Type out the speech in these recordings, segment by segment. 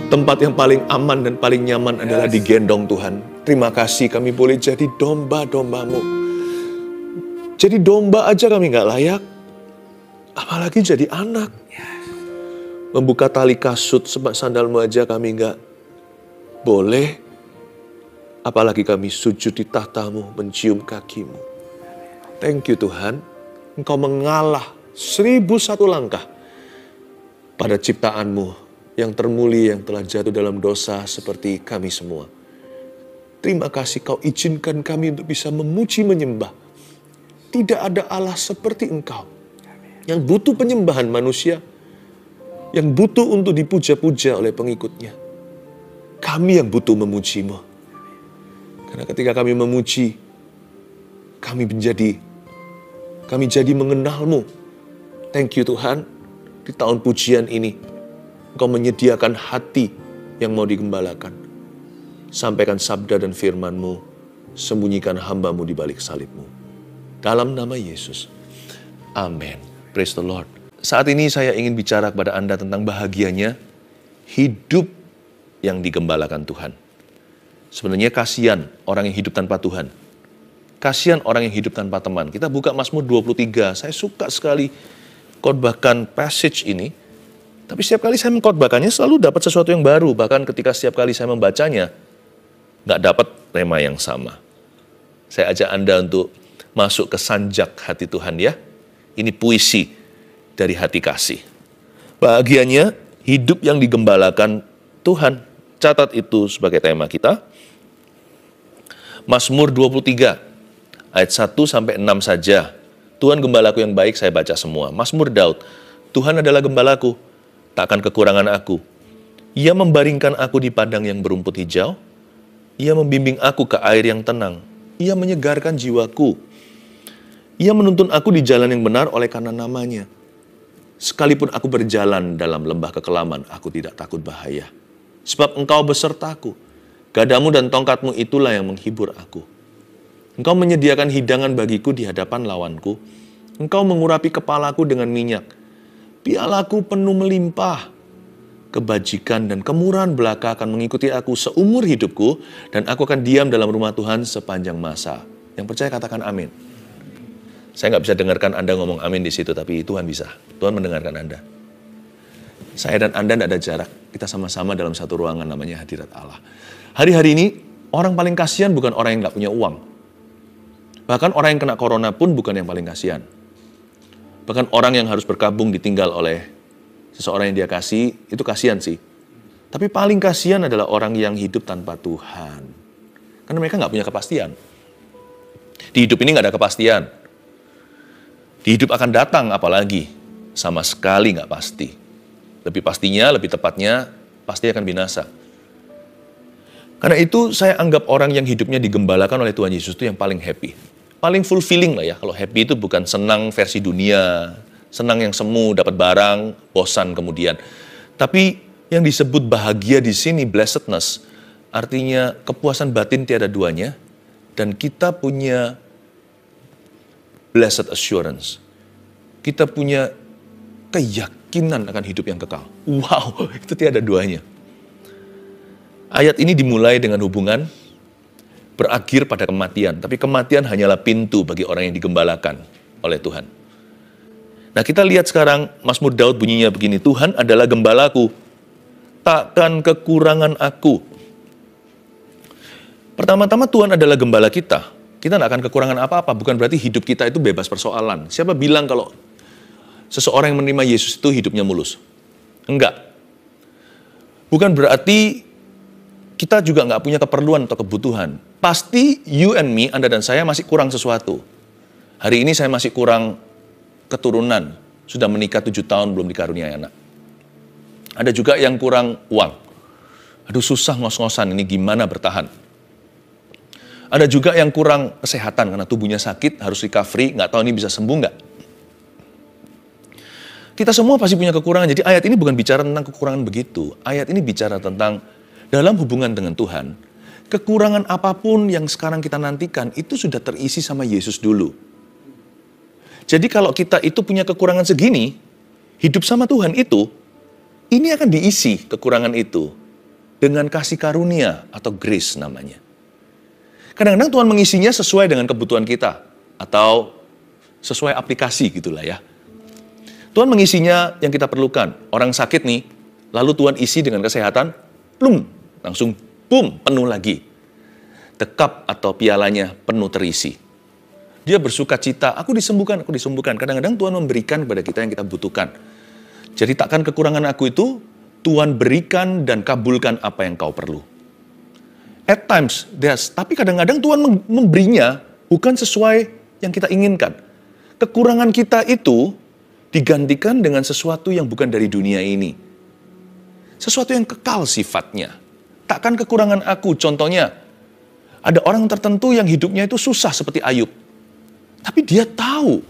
Tempat yang paling aman dan paling nyaman adalah digendong Tuhan. Terima kasih kami boleh jadi domba-dombamu. Jadi domba aja kami gak layak, apalagi jadi anak. Membuka tali kasut sepak sandalmu aja kami gak boleh, apalagi kami sujud di tahtamu, mencium kakimu. Thank you Tuhan, Engkau mengalah 1001 langkah pada ciptaanmu yang termulia yang telah jatuh dalam dosa seperti kami semua. Terima kasih Kau izinkan kami untuk bisa memuji menyembah. Tidak ada Allah seperti Engkau yang butuh penyembahan manusia, yang butuh untuk dipuja-puja oleh pengikutnya. Kami yang butuh memuji-Mu. Karena ketika kami memuji, kami jadi mengenal-Mu. Thank you Tuhan, di tahun pujian ini, Engkau menyediakan hati yang mau digembalakan. Sampaikan sabda dan firman-Mu, sembunyikan hamba-Mu di balik salib-Mu. Dalam nama Yesus. Amin. Praise the Lord. Saat ini saya ingin bicara kepada Anda tentang bahagianya hidup yang digembalakan Tuhan. Sebenarnya kasihan orang yang hidup tanpa Tuhan. Kasihan orang yang hidup tanpa teman. Kita buka Mazmur 23. Saya suka sekali khotbahkan passage ini. Tapi setiap kali saya mengkhotbahkannya selalu dapat sesuatu yang baru. Bahkan ketika setiap kali saya membacanya, nggak dapat tema yang sama. Saya ajak Anda untuk masuk ke sanjak hati Tuhan ya. Ini puisi dari hati kasih. Bahagianya hidup yang digembalakan Tuhan. Catat itu sebagai tema kita. Mazmur 23 ayat 1-6 saja. Tuhan gembalaku yang baik, saya baca semua. Mazmur Daud. Tuhan adalah gembalaku, tak akan kekurangan aku. Ia membaringkan aku di padang yang berumput hijau. Ia membimbing aku ke air yang tenang. Ia menyegarkan jiwaku. Ia menuntun aku di jalan yang benar oleh karena namanya. Sekalipun aku berjalan dalam lembah kekelaman, aku tidak takut bahaya. Sebab Engkau besertaku. Gadamu dan tongkatmu itulah yang menghibur aku. Engkau menyediakan hidangan bagiku di hadapan lawanku. Engkau mengurapi kepalaku dengan minyak. Pialaku penuh melimpah. Kebajikan dan kemurahan belaka akan mengikuti aku seumur hidupku, dan aku akan diam dalam rumah Tuhan sepanjang masa. Yang percaya katakan amin. Saya nggak bisa dengarkan Anda ngomong amin di situ, tapi Tuhan bisa. Tuhan mendengarkan Anda. Saya dan Anda tidak ada jarak. Kita sama-sama dalam satu ruangan namanya hadirat Allah. Hari-hari ini, orang paling kasihan bukan orang yang nggak punya uang. Bahkan orang yang kena corona pun bukan yang paling kasihan. Bahkan orang yang harus berkabung ditinggal oleh seseorang yang dia kasih, itu kasihan sih. Tapi paling kasihan adalah orang yang hidup tanpa Tuhan. Karena mereka nggak punya kepastian. Di hidup ini nggak ada kepastian. Di hidup akan datang apalagi, sama sekali nggak pasti. Lebih pastinya, lebih tepatnya, pasti akan binasa. Karena itu saya anggap orang yang hidupnya digembalakan oleh Tuhan Yesus itu yang paling happy. Paling fulfilling lah ya. Kalau happy itu bukan senang versi dunia, senang yang semu, dapat barang, bosan kemudian. Tapi yang disebut bahagia di sini, blessedness, artinya kepuasan batin tiada duanya, dan kita punya blessed assurance. Kita punya keyakinan akan hidup yang kekal. Wow, itu tiada duanya. Ayat ini dimulai dengan hubungan berakhir pada kematian. Tapi kematian hanyalah pintu bagi orang yang digembalakan oleh Tuhan. Nah kita lihat sekarang Mazmur Daud bunyinya begini. Tuhan adalah gembalaku, takkan kekurangan aku. Pertama-tama Tuhan adalah gembala kita. Kita tidak akan kekurangan apa-apa. Bukan berarti hidup kita itu bebas persoalan. Siapa bilang kalau seseorang yang menerima Yesus itu hidupnya mulus? Enggak. Bukan berarti kita juga nggak punya keperluan atau kebutuhan. Pasti you and me, Anda dan saya masih kurang sesuatu. Hari ini saya masih kurang keturunan. Sudah menikah 7 tahun belum dikaruniai anak. Ada juga yang kurang uang. Aduh susah ngos-ngosan, ini gimana bertahan. Ada juga yang kurang kesehatan karena tubuhnya sakit, harus recovery, nggak tahu ini bisa sembuh nggak. Kita semua pasti punya kekurangan. Jadi ayat ini bukan bicara tentang kekurangan begitu. Ayat ini bicara tentang dalam hubungan dengan Tuhan, kekurangan apapun yang sekarang kita nantikan itu sudah terisi sama Yesus dulu. Jadi kalau kita itu punya kekurangan segini, hidup sama Tuhan itu, ini akan diisi kekurangan itu. dengan kasih karunia atau grace namanya. Kadang-kadang Tuhan mengisinya sesuai dengan kebutuhan kita atau sesuai aplikasi gitulah ya. Tuhan mengisinya yang kita perlukan. Orang sakit nih, lalu Tuhan isi dengan kesehatan, plum, langsung boom, penuh lagi. The cup atau pialanya penuh terisi. Dia bersuka cita, aku disembuhkan, aku disembuhkan. Kadang-kadang Tuhan memberikan kepada kita yang kita butuhkan. Jadi takkan kekurangan aku itu, Tuhan berikan dan kabulkan apa yang kau perlu. At times, tapi kadang-kadang Tuhan memberinya bukan sesuai yang kita inginkan. Kekurangan kita itu digantikan dengan sesuatu yang bukan dari dunia ini. Sesuatu yang kekal sifatnya. Takkan kekurangan aku, contohnya, ada orang tertentu yang hidupnya itu susah seperti Ayub. Tapi dia tahu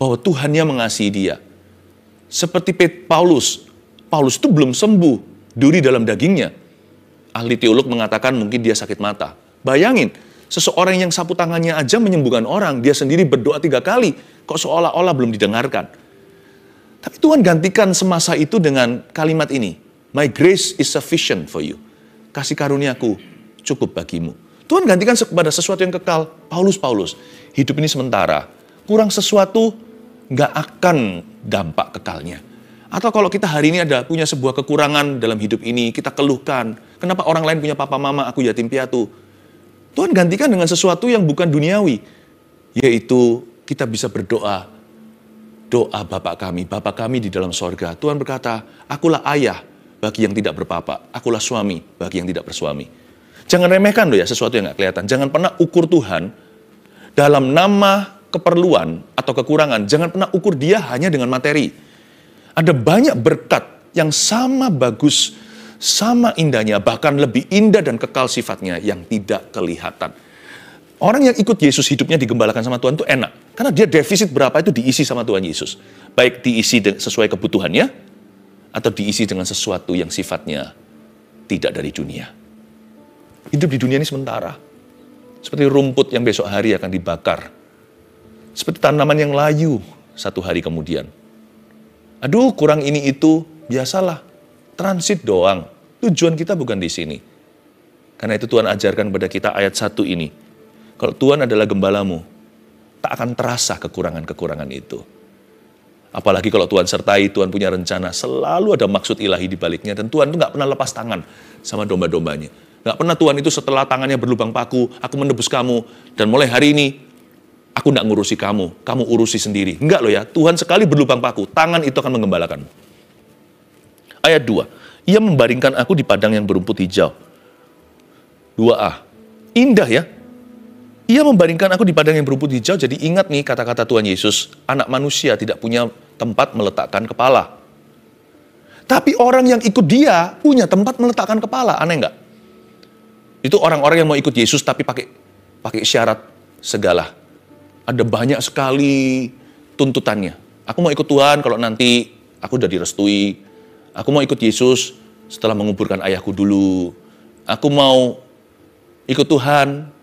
bahwa Tuhannya mengasihi dia. Seperti Paulus itu belum sembuh, duri dalam dagingnya. Ahli teolog mengatakan mungkin dia sakit mata. Bayangin, seseorang yang sapu tangannya aja menyembuhkan orang, dia sendiri berdoa 3 kali, kok seolah-olah belum didengarkan. Tapi Tuhan gantikan semasa itu dengan kalimat ini, my grace is sufficient for you. Kasih karuniaku cukup bagimu. Tuhan gantikan kepada sesuatu yang kekal. Paulus, hidup ini sementara. Kurang sesuatu, nggak akan dampak kekalnya. Atau kalau kita hari ini punya sebuah kekurangan dalam hidup ini, kita keluhkan. Kenapa orang lain punya papa mama, aku yatim piatu. Tuhan gantikan dengan sesuatu yang bukan duniawi. Yaitu kita bisa berdoa. Doa Bapa kami di dalam sorga. Tuhan berkata, akulah ayah bagi yang tidak berpapa. Akulah suami bagi yang tidak bersuami. Jangan remehkan loh ya sesuatu yang nggak kelihatan. Jangan pernah ukur Tuhan dalam nama keperluan atau kekurangan. Jangan pernah ukur dia hanya dengan materi. Ada banyak berkat yang sama bagus, sama indahnya, bahkan lebih indah dan kekal sifatnya yang tidak kelihatan. Orang yang ikut Yesus hidupnya digembalakan sama Tuhan itu enak. Karena dia defisit berapa itu diisi sama Tuhan Yesus. Baik diisi sesuai kebutuhannya, atau diisi dengan sesuatu yang sifatnya tidak dari dunia. Hidup di dunia ini sementara. Seperti rumput yang besok hari akan dibakar. Seperti tanaman yang layu 1 hari kemudian. Aduh, kurang ini itu, biasalah. Transit doang. Tujuan kita bukan di sini. Karena itu Tuhan ajarkan kepada kita ayat 1 ini. Kalau Tuhan adalah gembalamu, tak akan terasa kekurangan-kekurangan itu. Apalagi kalau Tuhan sertai, Tuhan punya rencana, selalu ada maksud ilahi di baliknya. Dan Tuhan itu nggak pernah lepas tangan sama domba-dombanya. Nggak pernah Tuhan itu setelah tangannya berlubang paku, aku menebus kamu, dan mulai hari ini, aku nggak ngurusi kamu urusi sendiri. Enggak loh ya, Tuhan sekali berlubang paku, tangan itu akan menggembalakan. Ayat 2, ia membaringkan aku di padang yang berumput hijau. 2a, indah ya. Ia membaringkan aku di padang yang berumput hijau, jadi ingat nih kata-kata Tuhan Yesus, anak manusia tidak punya tempat meletakkan kepala. Tapi orang yang ikut dia punya tempat meletakkan kepala, aneh nggak? Itu orang-orang yang mau ikut Yesus tapi pakai syarat segala. Ada banyak sekali tuntutannya. Aku mau ikut Tuhan kalau nanti aku udah direstui. Aku mau ikut Yesus setelah menguburkan ayahku dulu. Aku mau ikut Tuhan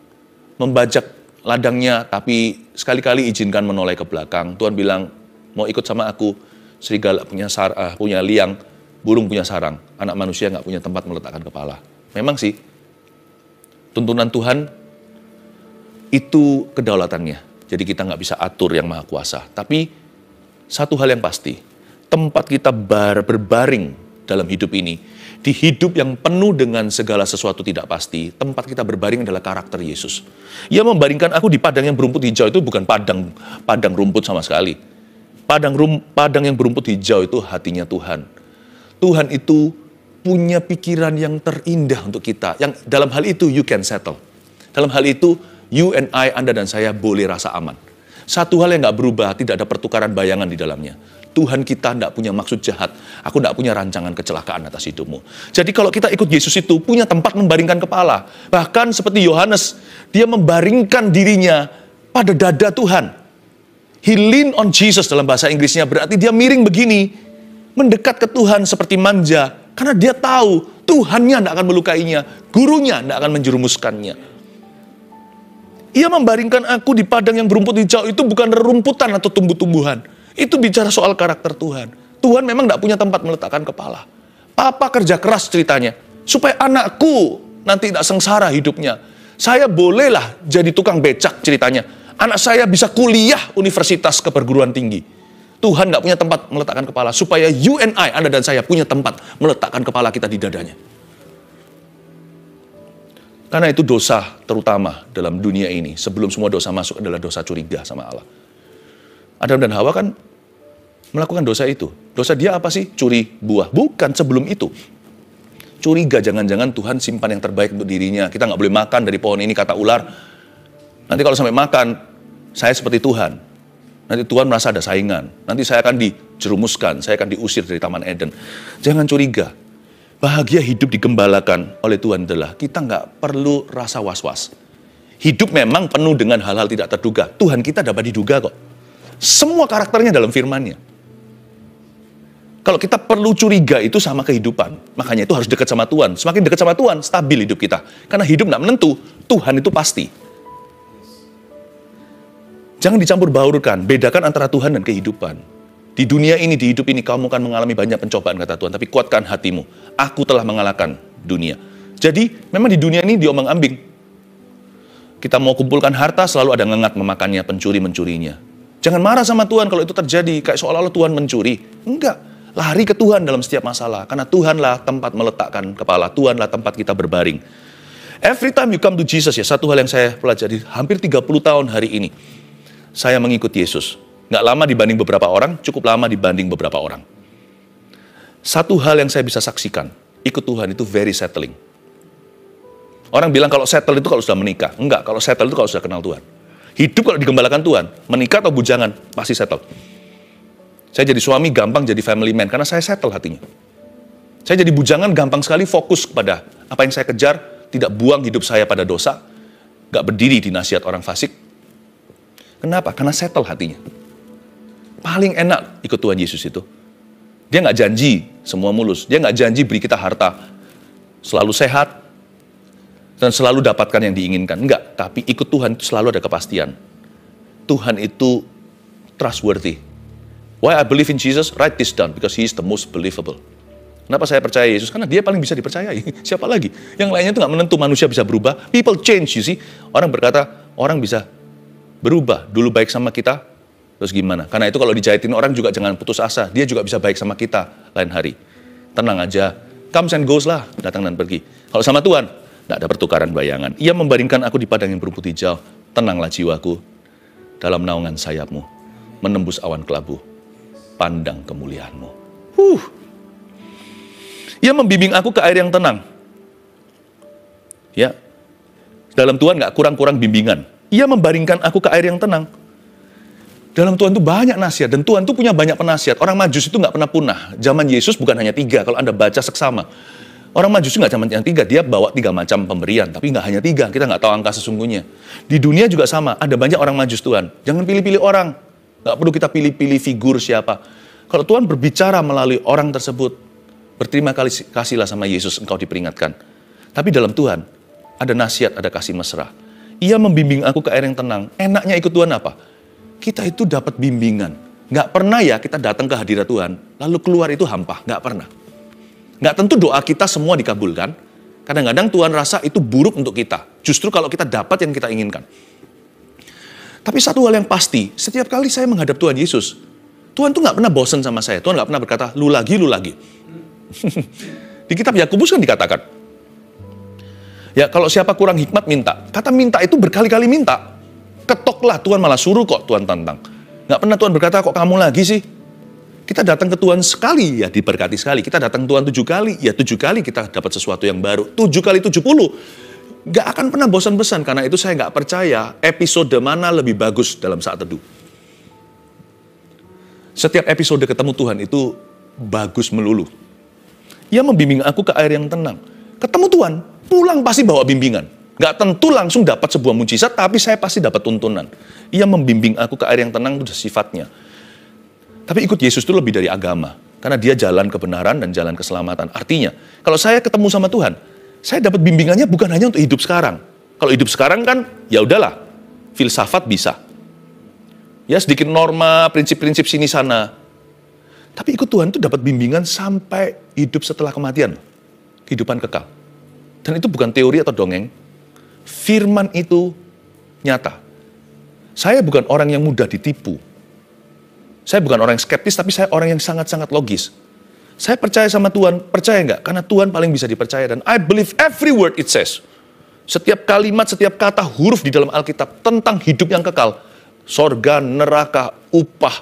membajak ladangnya tapi sekali-kali izinkan menoleh ke belakang. Tuhan bilang, mau ikut sama aku, serigala punya liang, burung punya sarang. Anak manusia nggak punya tempat meletakkan kepala. Memang sih, tuntunan Tuhan itu kedaulatannya. Jadi kita nggak bisa atur yang maha kuasa. Tapi satu hal yang pasti, tempat kita berbaring dalam hidup ini, di hidup yang penuh dengan segala sesuatu tidak pasti, tempat kita berbaring adalah karakter Yesus. Ia membaringkan aku di padang yang berumput hijau, itu bukan padang rumput sama sekali. Padang yang berumput hijau itu hatinya Tuhan. Tuhan itu punya pikiran yang terindah untuk kita. Yang dalam hal itu you can settle. Dalam hal itu you and I, Anda dan saya boleh rasa aman. Satu hal yang nggak berubah, tidak ada pertukaran bayangan di dalamnya. Tuhan kita nggak punya maksud jahat. Aku nggak punya rancangan kecelakaan atas hidupmu. Jadi kalau kita ikut Yesus itu punya tempat membaringkan kepala. Bahkan seperti Yohanes, dia membaringkan dirinya pada dada Tuhan. He lean on Jesus dalam bahasa Inggrisnya, berarti dia miring begini, mendekat ke Tuhan seperti manja. Karena dia tahu Tuhannya tidak akan melukainya, gurunya tidak akan menjerumuskannya. Ia membaringkan aku di padang yang berumput hijau, itu bukan rerumputan atau tumbuh-tumbuhan. Itu bicara soal karakter Tuhan. Tuhan memang tidak punya tempat meletakkan kepala. Papa kerja keras ceritanya. Supaya anakku nanti tidak sengsara hidupnya. Saya bolehlah jadi tukang becak ceritanya. Anak saya bisa kuliah universitas ke perguruan tinggi. Tuhan nggak punya tempat meletakkan kepala. Supaya you and I, Anda dan saya punya tempat meletakkan kepala kita di dadanya. Karena itu dosa terutama dalam dunia ini. Sebelum semua dosa masuk adalah dosa curiga sama Allah. Adam dan Hawa kan melakukan dosa itu. Dosa dia apa sih? Curi buah. Bukan, sebelum itu. Curiga, jangan-jangan Tuhan simpan yang terbaik untuk dirinya. Kita nggak boleh makan dari pohon ini, kata ular. Nanti kalau sampai makan, saya seperti Tuhan. Nanti Tuhan merasa ada saingan. Nanti saya akan dijerumuskan, saya akan diusir dari Taman Eden. Jangan curiga. Bahagia hidup digembalakan oleh Tuhan adalah kita nggak perlu rasa was-was. Hidup memang penuh dengan hal-hal tidak terduga. Tuhan kita dapat diduga kok. Semua karakternya dalam firman-Nya. Kalau kita perlu curiga itu sama kehidupan. Makanya itu harus dekat sama Tuhan. Semakin dekat sama Tuhan, stabil hidup kita. Karena hidup nggak menentu, Tuhan itu pasti. Jangan dicampur baurkan, bedakan antara Tuhan dan kehidupan. Di dunia ini, di hidup ini, kamu akan mengalami banyak pencobaan, kata Tuhan. Tapi kuatkan hatimu. Aku telah mengalahkan dunia. Jadi, memang di dunia ini diombang-ambing. Kita mau kumpulkan harta, selalu ada ngengat memakannya, pencuri mencurinya. Jangan marah sama Tuhan kalau itu terjadi, kayak seolah-olah Tuhan mencuri. Enggak. Lari ke Tuhan dalam setiap masalah. Karena Tuhanlah tempat meletakkan kepala. Tuhanlah tempat kita berbaring. Every time you come to Jesus, ya, satu hal yang saya pelajari hampir 30 tahun hari ini. Saya mengikuti Yesus. Nggak lama dibanding beberapa orang, cukup lama dibanding beberapa orang. Satu hal yang saya bisa saksikan, ikut Tuhan itu very settling. Orang bilang kalau settle itu kalau sudah menikah. Enggak, kalau settle itu kalau sudah kenal Tuhan. Hidup kalau digembalakan Tuhan, menikah atau bujangan, pasti settle. Saya jadi suami gampang jadi family man, karena saya settle hatinya. Saya jadi bujangan gampang sekali fokus kepada apa yang saya kejar, tidak buang hidup saya pada dosa, nggak berdiri di nasihat orang fasik. Kenapa? Karena settle hatinya. Paling enak ikut Tuhan Yesus itu. Dia nggak janji semua mulus, dia nggak janji beri kita harta, selalu sehat, dan selalu dapatkan yang diinginkan. Enggak, tapi ikut Tuhan itu selalu ada kepastian. Tuhan itu trustworthy. Why I believe in Jesus? Write this down, because He is the most believable. Kenapa saya percaya Yesus? Karena Dia paling bisa dipercayai. Siapa lagi? Yang lainnya itu nggak menentu, manusia bisa berubah. People change, you see. Orang berkata, orang bisa berubah. Dulu baik sama kita, terus gimana? Karena itu kalau dijahitin orang juga jangan putus asa. Dia juga bisa baik sama kita lain hari. Tenang aja. Comes and goes lah, datang dan pergi. Kalau sama Tuhan, tidak ada pertukaran bayangan. Ia membaringkan aku di padang yang berumput hijau. Tenanglah jiwaku dalam naungan sayapmu. Menembus awan kelabu. Pandang kemuliaanmu. Ia membimbing aku ke air yang tenang. Ya, dalam Tuhan nggak kurang-kurang bimbingan. Ia membaringkan aku ke air yang tenang. Dalam Tuhan itu banyak nasihat, dan Tuhan itu punya banyak penasihat. Orang Majus itu nggak pernah punah. Zaman Yesus bukan hanya 3, kalau Anda baca seksama. Orang Majus itu nggak cuma yang 3, dia bawa 3 macam pemberian, tapi nggak hanya 3, kita nggak tahu angka sesungguhnya. Di dunia juga sama, ada banyak orang Majus Tuhan. Jangan pilih-pilih orang. Nggak perlu kita pilih-pilih figur siapa. Kalau Tuhan berbicara melalui orang tersebut, berterima kasihlah sama Yesus, engkau diperingatkan. Tapi dalam Tuhan, ada nasihat, ada kasih mesra. Ia membimbing aku ke air yang tenang. Enaknya ikut Tuhan apa? Kita itu dapat bimbingan. Nggak pernah ya kita datang ke hadirat Tuhan, lalu keluar itu hampa. Nggak pernah. Nggak tentu doa kita semua dikabulkan. Kadang-kadang Tuhan rasa itu buruk untuk kita. Justru kalau kita dapat yang kita inginkan. Tapi satu hal yang pasti, setiap kali saya menghadap Tuhan Yesus, Tuhan tuh nggak pernah bosan sama saya. Tuhan nggak pernah berkata, lu lagi, lu lagi. Di kitab Yakobus kan dikatakan, ya kalau siapa kurang hikmat minta. Kata minta itu berkali-kali minta. Ketoklah, Tuhan malah suruh kok Tuhan tantang. Nggak pernah Tuhan berkata, kok kamu lagi sih? Kita datang ke Tuhan sekali, ya diberkati sekali. Kita datang ke Tuhan 7 kali, ya 7 kali kita dapat sesuatu yang baru. 7 kali 70. Nggak akan pernah bosan-bosan, karena itu saya nggak percaya episode mana lebih bagus dalam saat teduh. Setiap episode ketemu Tuhan itu bagus melulu. Ia membimbing aku ke air yang tenang. Ketemu Tuhan, pulang pasti bawa bimbingan. Nggak tentu langsung dapat sebuah mujizat, tapi saya pasti dapat tuntunan. Ia membimbing aku ke air yang tenang, itu sifatnya. Tapi ikut Yesus itu lebih dari agama. Karena dia jalan kebenaran dan jalan keselamatan. Artinya, kalau saya ketemu sama Tuhan, saya dapat bimbingannya bukan hanya untuk hidup sekarang. Kalau hidup sekarang kan, ya udahlah, filsafat bisa. Ya sedikit norma, prinsip-prinsip sini sana. Tapi ikut Tuhan itu dapat bimbingan sampai hidup setelah kematian. Kehidupan kekal. Dan itu bukan teori atau dongeng. Firman itu nyata. Saya bukan orang yang mudah ditipu. Saya bukan orang yang skeptis, tapi saya orang yang sangat-sangat logis. Saya percaya sama Tuhan, percaya nggak? Karena Tuhan paling bisa dipercaya. Dan I believe every word it says. Setiap kalimat, setiap kata, huruf di dalam Alkitab tentang hidup yang kekal. Sorga, neraka, upah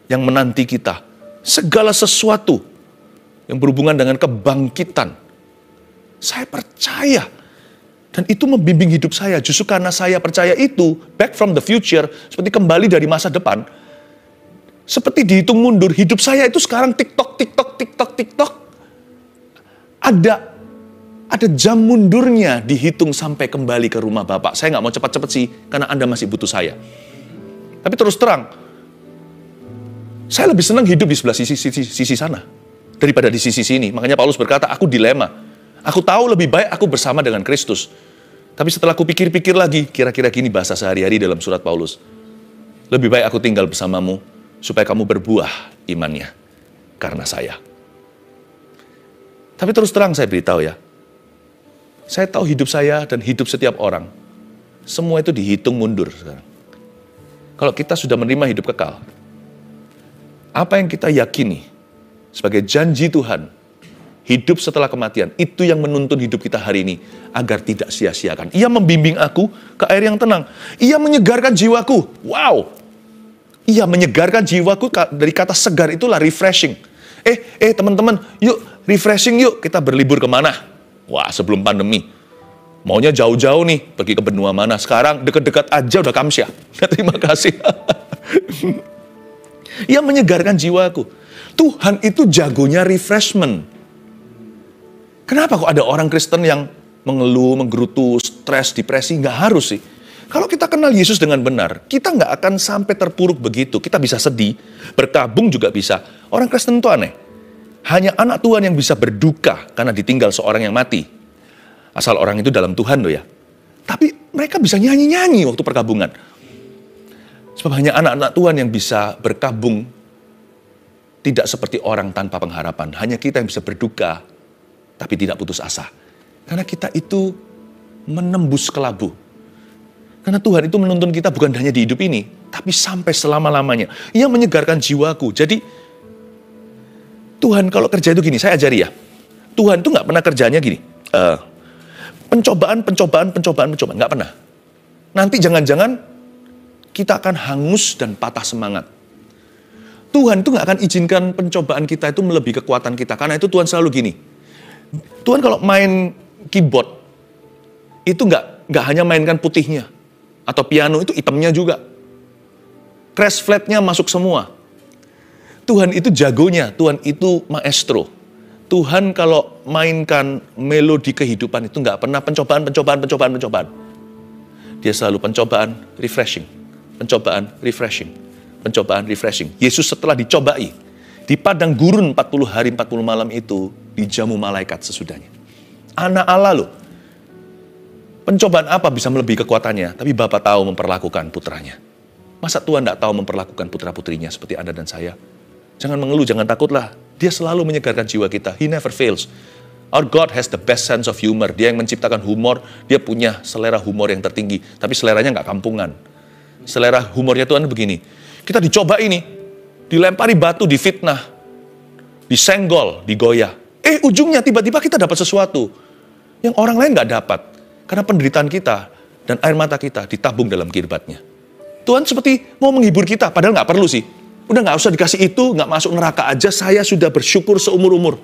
yang menanti kita. Segala sesuatu yang berhubungan dengan kebangkitan. Saya percaya. Dan itu membimbing hidup saya. Justru karena saya percaya itu, back from the future, seperti kembali dari masa depan, seperti dihitung mundur, hidup saya itu sekarang TikTok. Ada jam mundurnya dihitung sampai kembali ke rumah Bapak. Saya nggak mau cepat-cepat sih, karena Anda masih butuh saya. Tapi terus terang, saya lebih senang hidup di sebelah sisi sana daripada di sisi sini. Makanya Paulus berkata, aku dilema. Aku tahu lebih baik aku bersama dengan Kristus. Tapi setelah aku pikir-pikir lagi, kira-kira gini bahasa sehari-hari dalam surat Paulus. Lebih baik aku tinggal bersamamu, supaya kamu berbuah imannya karena saya. Tapi terus terang saya beritahu ya, saya tahu hidup saya dan hidup setiap orang, semua itu dihitung mundur sekarang. Kalau kita sudah menerima hidup kekal, apa yang kita yakini sebagai janji Tuhan, hidup setelah kematian, itu yang menuntun hidup kita hari ini, agar tidak sia-siakan. Ia membimbing aku ke air yang tenang. Ia menyegarkan jiwaku. Wow! Ia menyegarkan jiwaku, dari kata segar itulah refreshing. Teman-teman, yuk refreshing yuk, kita berlibur kemana? Wah, sebelum pandemi. Maunya jauh-jauh nih, pergi ke benua mana. Sekarang dekat-dekat aja udah Kamsya. Terima kasih. Ia menyegarkan jiwaku. Tuhan itu jagonya refreshment. Kenapa kok ada orang Kristen yang mengeluh, menggerutu, stres, depresi? Nggak harus sih. Kalau kita kenal Yesus dengan benar, kita nggak akan sampai terpuruk begitu. Kita bisa sedih, berkabung juga bisa. Orang Kristen itu aneh. Hanya anak Tuhan yang bisa berduka karena ditinggal seorang yang mati. Asal orang itu dalam Tuhan loh ya. Tapi mereka bisa nyanyi-nyanyi waktu perkabungan. Sebab hanya anak-anak Tuhan yang bisa berkabung, tidak seperti orang tanpa pengharapan. Hanya kita yang bisa berduka, tapi tidak putus asa. Karena kita itu menembus kelabu. Karena Tuhan itu menuntun kita bukan hanya di hidup ini, tapi sampai selama-lamanya. Ia menyegarkan jiwaku. Jadi, Tuhan kalau kerja itu gini, saya ajari ya. Tuhan itu nggak pernah kerjanya gini. Pencobaan, nggak pernah. Nanti jangan-jangan kita akan hangus dan patah semangat. Tuhan itu nggak akan izinkan pencobaan kita itu melebihi kekuatan kita. Karena itu Tuhan selalu gini. Tuhan kalau main keyboard, itu nggak hanya mainkan putihnya. Atau piano itu hitamnya juga. Crash flatnya masuk semua. Tuhan itu jagonya, Tuhan itu maestro. Tuhan kalau mainkan melodi kehidupan itu nggak pernah pencobaan. Dia selalu pencobaan, refreshing. Yesus setelah dicobai, di padang gurun 40 hari 40 malam itu, dijamu malaikat sesudahnya. Anak Allah loh. Pencobaan apa bisa melebihi kekuatannya, tapi Bapa tahu memperlakukan putranya. Masa Tuhan tidak tahu memperlakukan putra-putrinya seperti Anda dan saya? Jangan mengeluh, jangan takutlah. Dia selalu menyegarkan jiwa kita. He never fails. Our God has the best sense of humor. Dia yang menciptakan humor, dia punya selera humor yang tertinggi. Tapi seleranya nggak kampungan. Selera humornya Tuhan begini. Kita dicoba ini, dilempari batu, difitnah, disenggol, digoyah. Ujungnya tiba-tiba kita dapat sesuatu yang orang lain nggak dapat. Karena penderitaan kita dan air mata kita ditabung dalam kirbatnya. Tuhan seperti mau menghibur kita, padahal nggak perlu sih. Udah nggak usah dikasih itu, nggak masuk neraka aja, saya sudah bersyukur seumur-umur.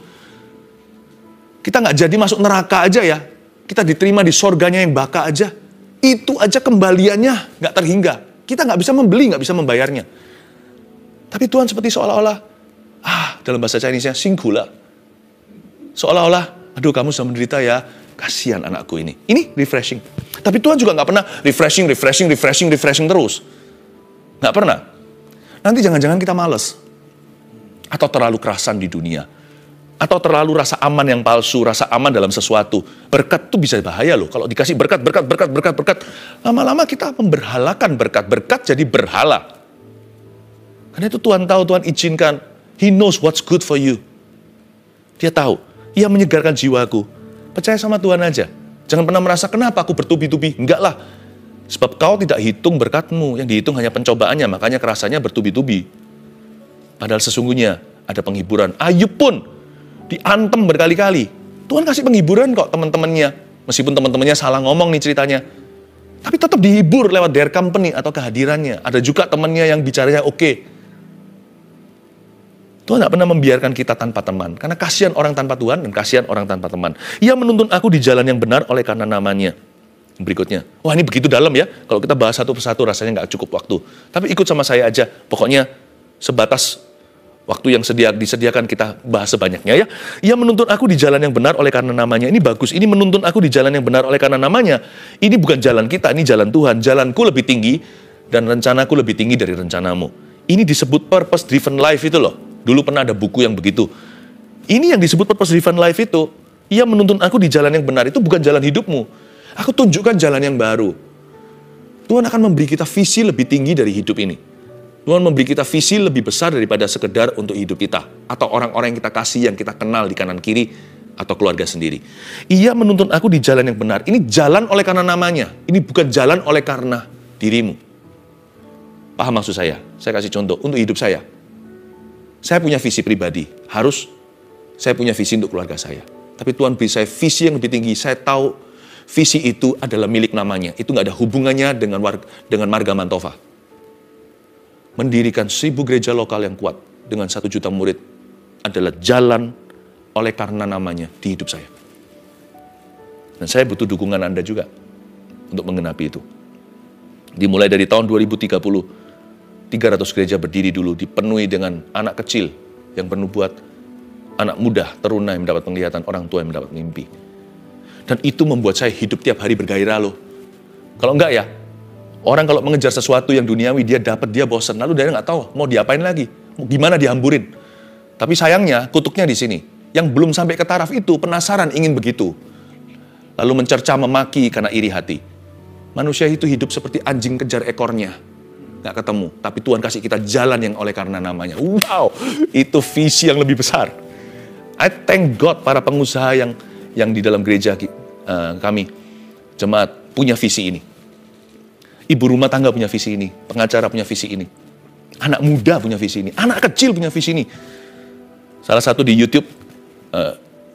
Kita nggak jadi masuk neraka aja ya. Kita diterima di sorganya yang baka aja. Itu aja kembaliannya nggak terhingga. Kita nggak bisa membeli, nggak bisa membayarnya. Tapi Tuhan seperti seolah-olah, dalam bahasa Chinese-nya, singgula. Seolah-olah, aduh kamu sudah menderita ya, kasihan anakku ini. Ini refreshing. Tapi Tuhan juga nggak pernah refreshing terus. Nggak pernah. Nanti jangan-jangan kita malas. Atau terlalu kerasan di dunia. Atau terlalu rasa aman yang palsu, rasa aman dalam sesuatu. Berkat itu bisa bahaya loh. Kalau dikasih berkat. Lama-lama kita memberhalakan berkat jadi berhala. Karena itu Tuhan tahu, Tuhan izinkan. He knows what's good for you. Dia tahu. Ia menyegarkan jiwaku. Percaya sama Tuhan aja. Jangan pernah merasa, kenapa aku bertubi-tubi? Enggak lah. Sebab kau tidak hitung berkatmu, yang dihitung hanya pencobaannya, makanya kerasanya bertubi-tubi. Padahal sesungguhnya ada penghiburan. Ayub pun diantem berkali-kali. Tuhan kasih penghiburan kok teman-temannya. Meskipun teman-temannya salah ngomong nih ceritanya. Tapi tetap dihibur lewat their company atau kehadirannya. Ada juga temannya yang bicaranya oke. Tuhan tidak pernah membiarkan kita tanpa teman. Karena kasihan orang tanpa Tuhan dan kasihan orang tanpa teman. Ia menuntun aku di jalan yang benar oleh karena namanya. Berikutnya. Wah, ini begitu dalam ya. Kalau kita bahas satu persatu rasanya nggak cukup waktu. Tapi ikut sama saya aja. Pokoknya sebatas waktu yang disediakan kita bahas sebanyaknya ya. Ia menuntun aku di jalan yang benar oleh karena namanya. Ini bagus. Ini menuntun aku di jalan yang benar oleh karena namanya. Ini bukan jalan kita, ini jalan Tuhan. Jalanku lebih tinggi dan rencanaku lebih tinggi dari rencanamu. Ini disebut purpose driven life itu loh. Dulu pernah ada buku yang begitu. Ini yang disebut purpose driven life itu. Ia menuntun aku di jalan yang benar. Itu bukan jalan hidupmu. Aku tunjukkan jalan yang baru. Tuhan akan memberi kita visi lebih tinggi dari hidup ini. Tuhan memberi kita visi lebih besar daripada sekedar untuk hidup kita. Atau orang-orang yang kita kasih, yang kita kenal di kanan kiri. Atau keluarga sendiri. Ia menuntun aku di jalan yang benar. Ini jalan oleh karena namanya. Ini bukan jalan oleh karena dirimu. Paham maksud saya? Saya kasih contoh. Untuk hidup saya. Saya punya visi pribadi. Saya punya visi untuk keluarga saya. Tapi Tuhan beri saya visi yang lebih tinggi. Saya tahu visi itu adalah milik namanya. Itu nggak ada hubungannya dengan Marga Mantova. Mendirikan 1000 gereja lokal yang kuat dengan 1 juta murid adalah jalan oleh karena namanya di hidup saya. Dan saya butuh dukungan Anda juga untuk menggenapi itu. Dimulai dari tahun 2030, 300 gereja berdiri dulu, dipenuhi dengan anak kecil yang penuh buat anak muda, teruna yang mendapat penglihatan, orang tua yang mendapat mimpi. Dan itu membuat saya hidup tiap hari bergairah loh. Kalau enggak ya, orang kalau mengejar sesuatu yang duniawi, dia dapat, dia bosan, lalu dia nggak tahu mau diapain lagi, mau gimana dihamburin. Tapi sayangnya, kutuknya di sini. Yang belum sampai ke taraf itu, penasaran ingin begitu. Lalu mencerca, memaki karena iri hati. Manusia itu hidup seperti anjing kejar ekornya. Nggak ketemu, tapi Tuhan kasih kita jalan yang oleh karena namanya. Wow, itu visi yang lebih besar. I thank God para pengusaha yang di dalam gereja kami, jemaat, punya visi ini. Ibu rumah tangga punya visi ini, pengacara punya visi ini, anak muda punya visi ini, anak kecil punya visi ini. Salah satu di YouTube,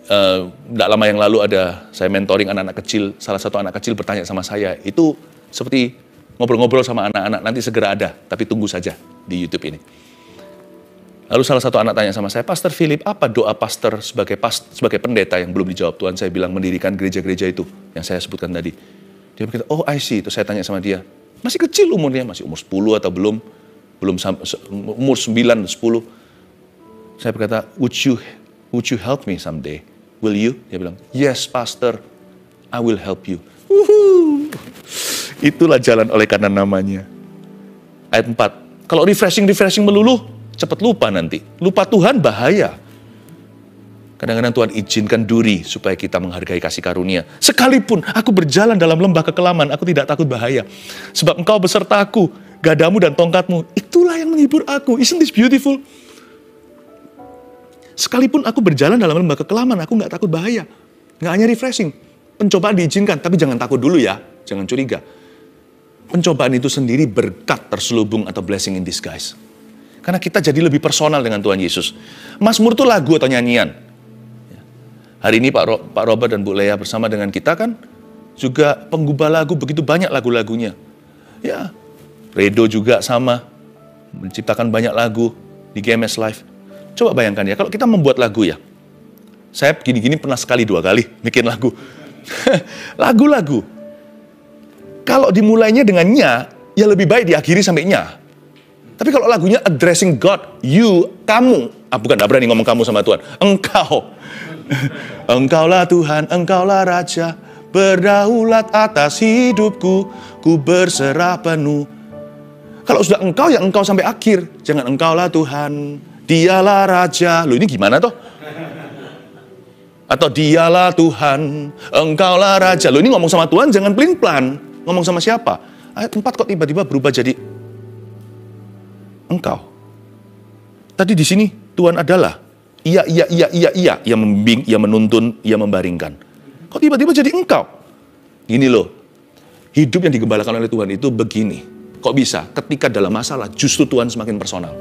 tidak lama yang lalu saya mentoring anak-anak kecil, salah satu anak kecil bertanya sama saya, itu seperti ngobrol-ngobrol sama anak-anak, nanti segera ada, tapi tunggu saja di YouTube ini. Lalu salah satu anak tanya sama saya, Pastor Philip, apa doa pastor sebagai pendeta yang belum dijawab Tuhan? Saya bilang mendirikan gereja-gereja itu, yang saya sebutkan tadi. Dia berkata, oh I see. Terus saya tanya sama dia, masih kecil umurnya, masih umur 10 atau belum umur 9, 10. Saya berkata, would you help me someday? Will you? Dia bilang, yes Pastor, I will help you. Itulah jalan oleh karena namanya. Ayat 4. Kalau refreshing melulu, cepat lupa nanti. Lupa Tuhan bahaya. Kadang-kadang Tuhan izinkan duri supaya kita menghargai kasih karunia. Sekalipun aku berjalan dalam lembah kekelaman, aku tidak takut bahaya. Sebab engkau besertaku, gadamu dan tongkatmu, itulah yang menghibur aku. Isn't this beautiful? Sekalipun aku berjalan dalam lembah kekelaman, aku nggak takut bahaya. Nggak hanya refreshing. Pencobaan diizinkan, tapi jangan takut dulu ya. Jangan curiga. Pencobaan itu sendiri berkat terselubung atau blessing in disguise. Karena kita jadi lebih personal dengan Tuhan Yesus. Mazmur itu lagu atau nyanyian. Hari ini Pak Robert dan Bu Lea bersama dengan kita kan juga penggubah lagu, begitu banyak lagu-lagunya. Ya, Redo juga sama, menciptakan banyak lagu di GMS Live. Coba bayangkan ya, kalau kita membuat lagu ya. Saya gini-gini pernah sekali 2 kali bikin lagu. Lagu-lagu. Kalau dimulainya dengan nya, ya lebih baik diakhiri sampai nya. Tapi kalau lagunya addressing God, you, kamu. Bukan, gak berani ngomong kamu sama Tuhan. Engkau. Engkaulah Tuhan, engkaulah Raja. Berdaulat atas hidupku, ku berserah penuh. Kalau sudah engkau, ya engkau sampai akhir. Jangan engkaulah Tuhan, dialah Raja. Loh ini gimana toh? Atau dialah Tuhan, engkaulah Raja. Loh ini ngomong sama Tuhan, jangan pelin-pelan. Ngomong sama siapa? Ayat 4 kok tiba-tiba berubah jadi engkau. Tadi di sini Tuhan adalah ia yang membimbing, ia menuntun, ia membaringkan. Kok tiba-tiba jadi engkau? Gini loh, hidup yang digembalakan oleh Tuhan itu begini. Kok bisa? Ketika dalam masalah, justru Tuhan semakin personal.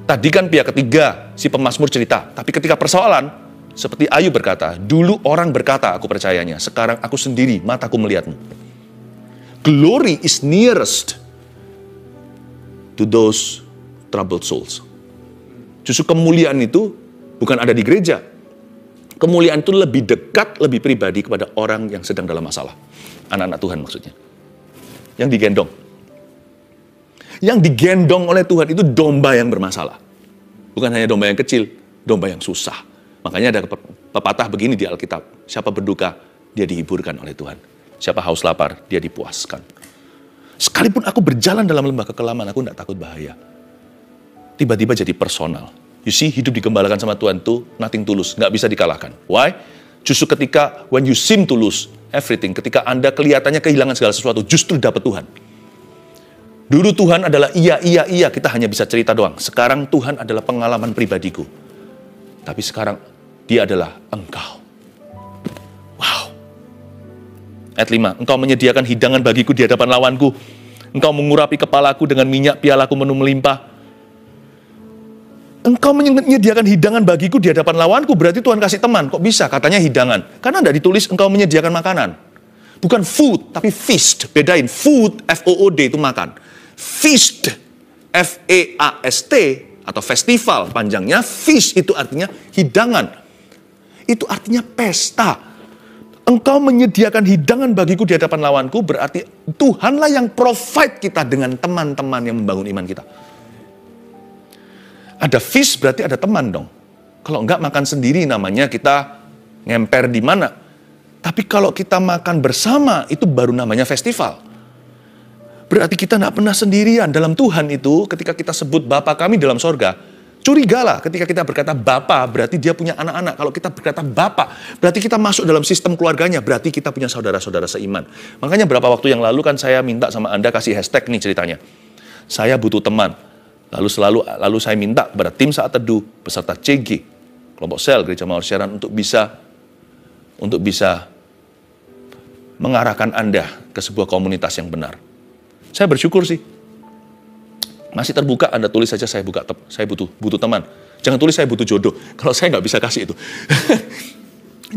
Tadi kan pihak ketiga, si pemazmur cerita. Tapi ketika persoalan, seperti Ayub berkata, dulu orang berkata aku percayanya, sekarang aku sendiri, mataku melihatmu. Glory is nearest to those troubled souls. Justru kemuliaan itu bukan ada di gereja. Kemuliaan itu lebih dekat, lebih pribadi kepada orang yang sedang dalam masalah. Anak-anak Tuhan maksudnya. Yang digendong. Yang digendong oleh Tuhan itu domba yang bermasalah. Bukan hanya domba yang kecil, domba yang susah. Makanya ada pepatah begini di Alkitab. Siapa berduka, dia dihiburkan oleh Tuhan. Siapa haus lapar, dia dipuaskan. Sekalipun aku berjalan dalam lembah kekelaman, aku tidak takut bahaya. Tiba-tiba jadi personal. You see, hidup digembalakan sama Tuhan itu nothing tulus, nggak bisa dikalahkan. Why? Justru ketika when you seem to lose everything, ketika Anda kelihatannya kehilangan segala sesuatu, justru dapat Tuhan. Dulu Tuhan adalah iya, kita hanya bisa cerita doang. Sekarang Tuhan adalah pengalaman pribadiku. Tapi sekarang dia adalah engkau. Wow. Ayat 5, engkau menyediakan hidangan bagiku di hadapan lawanku. Engkau mengurapi kepalaku dengan minyak, pialaku penuh melimpah. Engkau menyediakan hidangan bagiku di hadapan lawanku, berarti Tuhan kasih teman. Kok bisa? Katanya hidangan. Karena tidak ditulis engkau menyediakan makanan. Bukan food, tapi feast. Bedain, food, F-O-O-D itu makan. Feast, F-E-A-S-T, atau festival panjangnya, feast itu artinya hidangan. Itu artinya pesta. Engkau menyediakan hidangan bagiku di hadapan lawanku, berarti Tuhanlah yang provide kita dengan teman-teman yang membangun iman kita. Ada feast berarti ada teman dong. Kalau enggak makan sendiri namanya kita ngemper di mana. Tapi kalau kita makan bersama itu baru namanya festival. Berarti kita enggak pernah sendirian dalam Tuhan itu. Ketika kita sebut Bapa kami dalam sorga, curigalah ketika kita berkata Bapa berarti dia punya anak-anak. Kalau kita berkata Bapa berarti kita masuk dalam sistem keluarganya. Berarti kita punya saudara-saudara seiman. Makanya beberapa waktu yang lalu kan saya minta sama Anda kasih hashtag nih ceritanya. Saya butuh teman. Lalu saya minta kepada tim saat teduh beserta CG, kelompok sel Gereja Mawar Siaran untuk bisa mengarahkan Anda ke sebuah komunitas yang benar. Saya bersyukur sih. Masih terbuka, Anda tulis saja saya butuh teman. Jangan tulis saya butuh jodoh. Kalau saya nggak bisa kasih itu.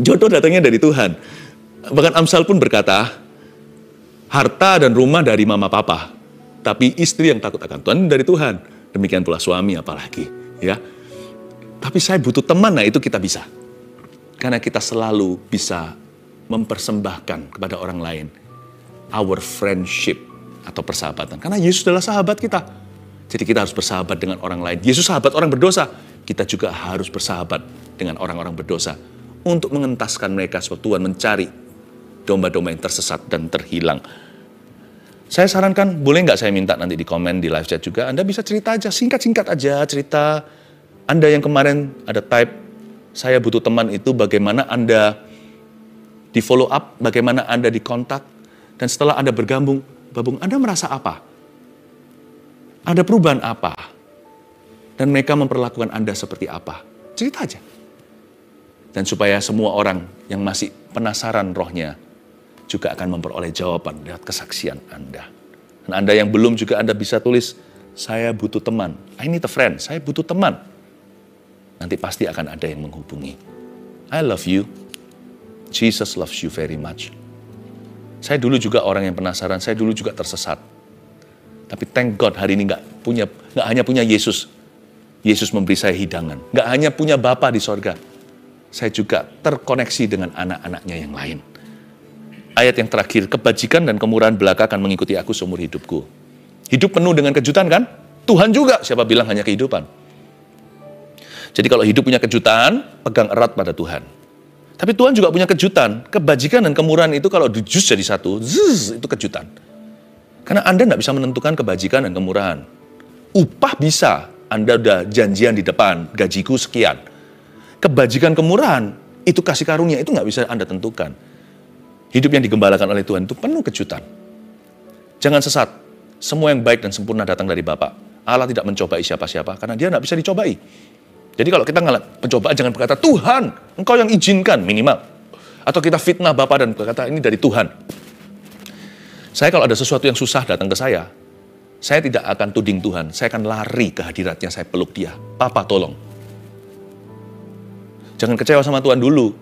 Jodoh datangnya dari Tuhan. Bahkan Amsal pun berkata, harta dan rumah dari mama papa, tapi istri yang takut akan Tuhan dari Tuhan. Demikian pula suami apalagi, ya. Tapi saya butuh teman, nah itu kita bisa. Karena kita selalu bisa mempersembahkan kepada orang lain our friendship atau persahabatan. Karena Yesus adalah sahabat kita. Jadi kita harus bersahabat dengan orang lain. Yesus sahabat orang berdosa. Kita juga harus bersahabat dengan orang-orang berdosa untuk mengentaskan mereka sebab Tuhan mencari domba-domba yang tersesat dan terhilang. Saya sarankan, boleh nggak saya minta nanti di komen, di live chat juga, Anda bisa cerita aja, singkat-singkat aja cerita. Anda yang kemarin ada type, saya butuh teman itu, bagaimana Anda di follow up, bagaimana Anda di kontak, dan setelah Anda bergabung, Anda merasa apa? Ada perubahan apa? Dan mereka memperlakukan Anda seperti apa? Cerita aja. Dan supaya semua orang yang masih penasaran rohnya, juga akan memperoleh jawaban lewat kesaksian Anda. Dan Anda yang belum juga Anda bisa tulis, saya butuh teman. I need a friend, saya butuh teman. Nanti pasti akan ada yang menghubungi. I love you. Jesus loves you very much. Saya dulu juga orang yang penasaran, saya dulu juga tersesat. Tapi thank God hari ini nggak hanya punya Yesus. Yesus memberi saya hidangan. Nggak hanya punya Bapa di sorga. Saya juga terkoneksi dengan anak-anaknya yang lain. Ayat yang terakhir, kebajikan dan kemurahan belaka akan mengikuti aku seumur hidupku. Hidup penuh dengan kejutan kan? Tuhan juga, siapa bilang hanya kehidupan. Jadi kalau hidup punya kejutan, pegang erat pada Tuhan. Tapi Tuhan juga punya kejutan. Kebajikan dan kemurahan itu kalau dijus jadi satu, itu kejutan. Karena Anda tidak bisa menentukan kebajikan dan kemurahan. Upah bisa, Anda udah janjian di depan, gajiku sekian. Kebajikan kemurahan, itu kasih karunia, itu nggak bisa Anda tentukan. Hidup yang digembalakan oleh Tuhan itu penuh kejutan. Jangan sesat. Semua yang baik dan sempurna datang dari Bapa. Allah tidak mencobai siapa-siapa karena dia tidak bisa dicobai. Jadi kalau kita pencobaan jangan berkata, Tuhan, Engkau yang izinkan minimal. Atau kita fitnah Bapak dan berkata ini dari Tuhan. Saya kalau ada sesuatu yang susah datang ke saya tidak akan tuding Tuhan, saya akan lari ke hadiratnya, saya peluk dia. Papa tolong. Jangan kecewa sama Tuhan dulu.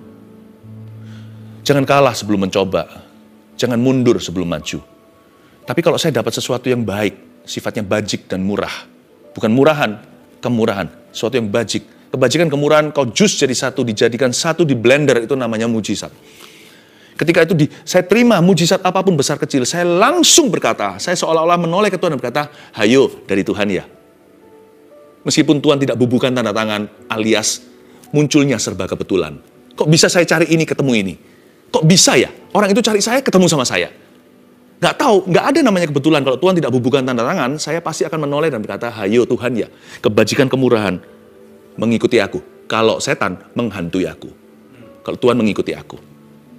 Jangan kalah sebelum mencoba. Jangan mundur sebelum maju. Tapi kalau saya dapat sesuatu yang baik, sifatnya bajik dan murah. Bukan murahan, kemurahan. Sesuatu yang bajik. Kebajikan, kemurahan, kau jus jadi satu, dijadikan satu di blender, itu namanya mujizat. Ketika itu saya terima mujizat apapun besar kecil, saya langsung berkata, saya seolah-olah menoleh ke Tuhan dan berkata, hayo dari Tuhan ya. Meskipun Tuhan tidak bubuhkan tanda tangan alias munculnya serba kebetulan. Kok bisa saya cari ini, ketemu ini? Kok bisa ya? Orang itu cari saya, ketemu sama saya. Nggak tahu, nggak ada namanya kebetulan. Kalau Tuhan tidak bubuhkan tanda tangan, saya pasti akan menoleh dan berkata, hayo Tuhan ya. Kebajikan, kemurahan mengikuti aku. Kalau setan menghantui aku. Kalau Tuhan mengikuti aku.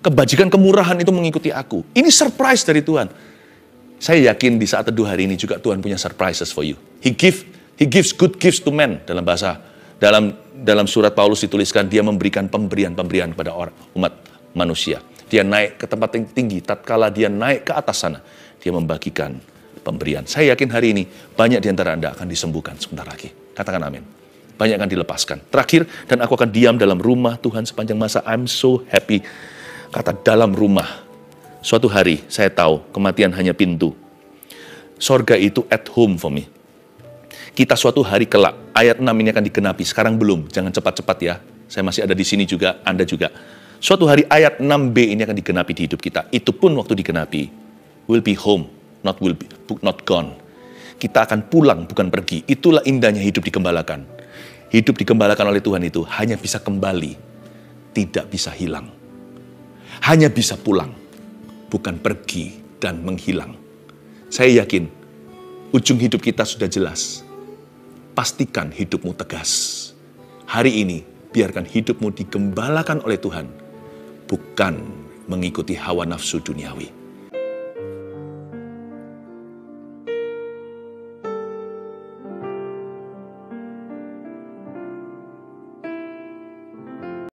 Kebajikan, kemurahan itu mengikuti aku. Ini surprise dari Tuhan. Saya yakin di saat teduh hari ini juga Tuhan punya surprises for you. He gives good gifts to men. Dalam surat Paulus dituliskan, dia memberikan pemberian-pemberian kepada umat manusia. Dia naik ke tempat yang tinggi, tatkala dia naik ke atas sana, dia membagikan pemberian. Saya yakin hari ini banyak di antara Anda akan disembuhkan sebentar lagi. Katakan amin. Banyak akan dilepaskan. Terakhir, dan aku akan diam dalam rumah Tuhan sepanjang masa. I'm so happy. Kata dalam rumah. Suatu hari saya tahu kematian hanya pintu. Sorga itu at home for me. Kita suatu hari kelak, ayat 6 ini akan digenapi. Sekarang belum, jangan cepat-cepat ya. Saya masih ada di sini juga, Anda juga. Suatu hari ayat 6b ini akan digenapi di hidup kita. Itu pun waktu digenapi, will be home, not gone. Kita akan pulang, bukan pergi. Itulah indahnya hidup digembalakan. Hidup digembalakan oleh Tuhan itu hanya bisa kembali, tidak bisa hilang. Hanya bisa pulang, bukan pergi dan menghilang. Saya yakin, ujung hidup kita sudah jelas. Pastikan hidupmu tegas. Hari ini, biarkan hidupmu digembalakan oleh Tuhan, bukan mengikuti hawa nafsu duniawi.